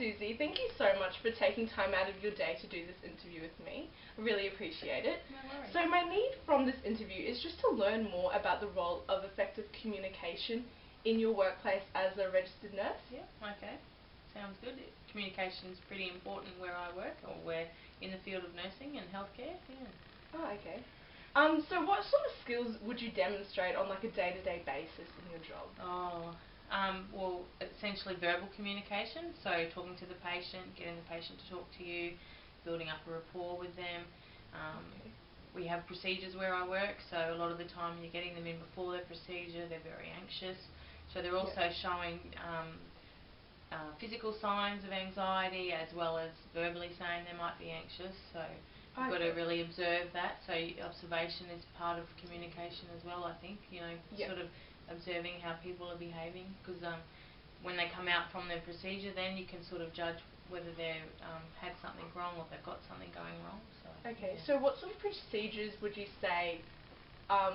Susie, thank you so much for taking time out of your day to do this interview with me. I really appreciate it. No worries. So my need from this interview is just to learn more about the role of effective communication in your workplace as a registered nurse. Yeah, okay. Sounds good. Communication is pretty important where I work, or we're in the field of nursing and healthcare. Yeah. Oh, okay. So what sort of skills would you demonstrate on like a day-to-day basis in your job? Well, essentially verbal communication, so talking to the patient, getting the patient to talk to you, building up a rapport with them. We have procedures where I work, so a lot of the time you're getting them in before their procedure, they're very anxious. So they're also showing physical signs of anxiety as well as verbally saying they might be anxious. So you've got to really observe that. So observation is part of communication as well, I think, sort of observing how people are behaving, because when they come out from their procedure, then you can sort of judge whether they've had something wrong or they've got something going wrong. So what sort of procedures would you say are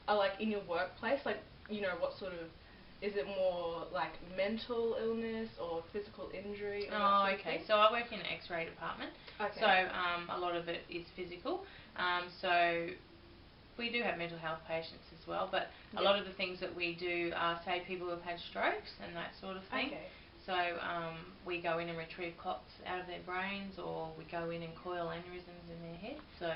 like in your workplace? Like, what sort of, is it more like mental illness or physical injury? Oh, okay. So I work in an X-ray department. Okay. So a lot of it is physical. So we do have mental health patients as well, but a lot of the things that we do are, say, people who have had strokes and that sort of thing. Okay. So we go in and retrieve clots out of their brains, or we go in and coil aneurysms in their head. So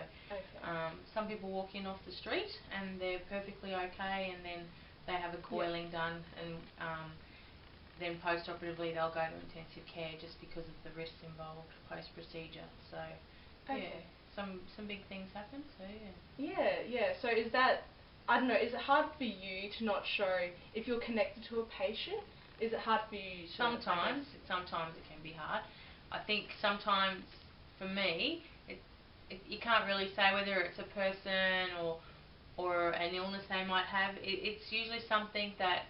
some people walk in off the street and they're perfectly okay, and then they have a coiling done, and then post-operatively they'll go to intensive care just because of the risks involved post-procedure. So some big things happen. So yeah. So is that, I don't know, is it hard for you to not show if you're connected to a patient? Is it hard for you to... Sometimes it can be hard. I think sometimes, for me, you can't really say whether it's a person or an illness they might have. It's usually something that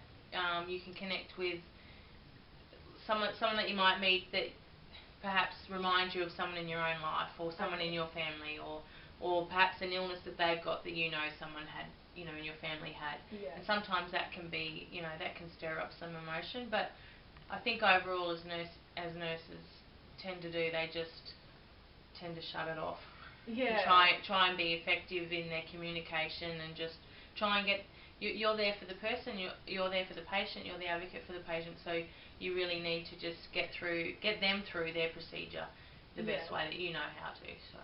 you can connect with, someone that you might meet that perhaps reminds you of someone in your own life, or someone in your family, or perhaps an illness that they've got that someone had, in your family had. And sometimes that can be, that can stir up some emotion. But I think overall, as nurses tend to do, they just tend to shut it off. Yeah. And try and be effective in their communication, and just try and get, you're there for the person, you're there for the patient, you're the advocate for the patient, so you really need to just get them through their procedure the best way that you know how to. So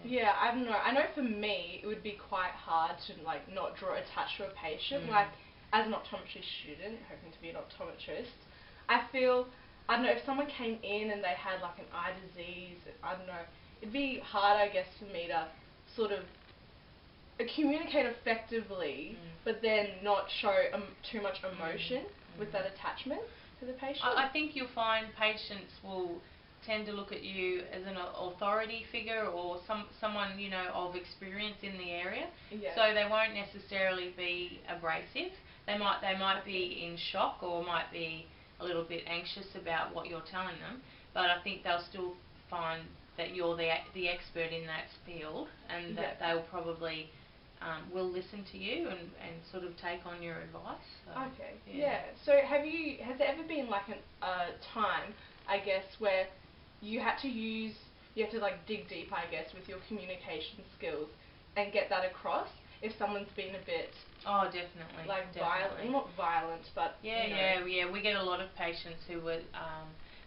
yeah, I don't know. I know for me it would be quite hard to like not draw attached to a patient. Like, as an optometry student, hoping to be an optometrist, I feel, I don't know, if someone came in and they had like an eye disease, I don't know, it'd be hard, I guess, for me to sort of communicate effectively, but then not show too much emotion with that attachment to the patient. I think you'll find patients will tend to look at you as an authority figure, or someone of experience in the area. So they won't necessarily be abrasive. They might be in shock, or might be a little bit anxious about what you're telling them, but I think they'll still find that you're the expert in that field, and that they'll probably will listen to you and sort of take on your advice. So, So has there ever been like a time, I guess, where you have to like dig deep, I guess, with your communication skills and get that across if someone's been a bit... Oh, definitely. Like violent, not violent, but... We get a lot of patients who were,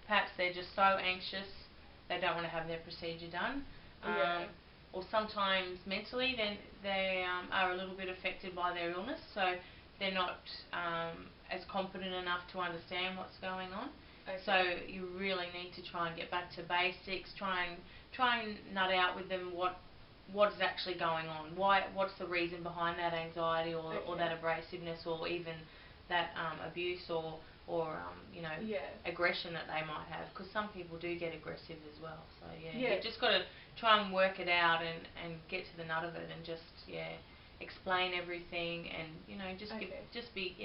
perhaps they're just so anxious they don't want to have their procedure done. Or sometimes mentally they are a little bit affected by their illness, so they're not as competent enough to understand what's going on. So you really need to try and get back to basics, try and nut out with them what is actually going on, what's the reason behind that anxiety, or that abrasiveness, or even that abuse, or aggression that they might have, because some people do get aggressive as well. So you've just got to try and work it out and get to the nut of it, and just explain everything, and just be.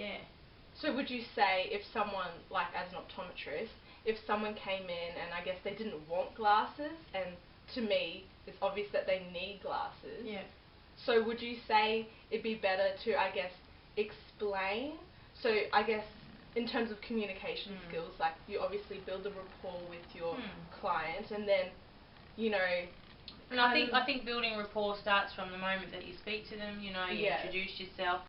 So would you say if someone, like as an optometrist, if someone came in and I guess they didn't want glasses, and to me it's obvious that they need glasses, so would you say it'd be better to, I guess, explain? So I guess in terms of communication skills, like you obviously build a rapport with your client, and then, you know. And I think building rapport starts from the moment that you speak to them. You know, you introduce yourself.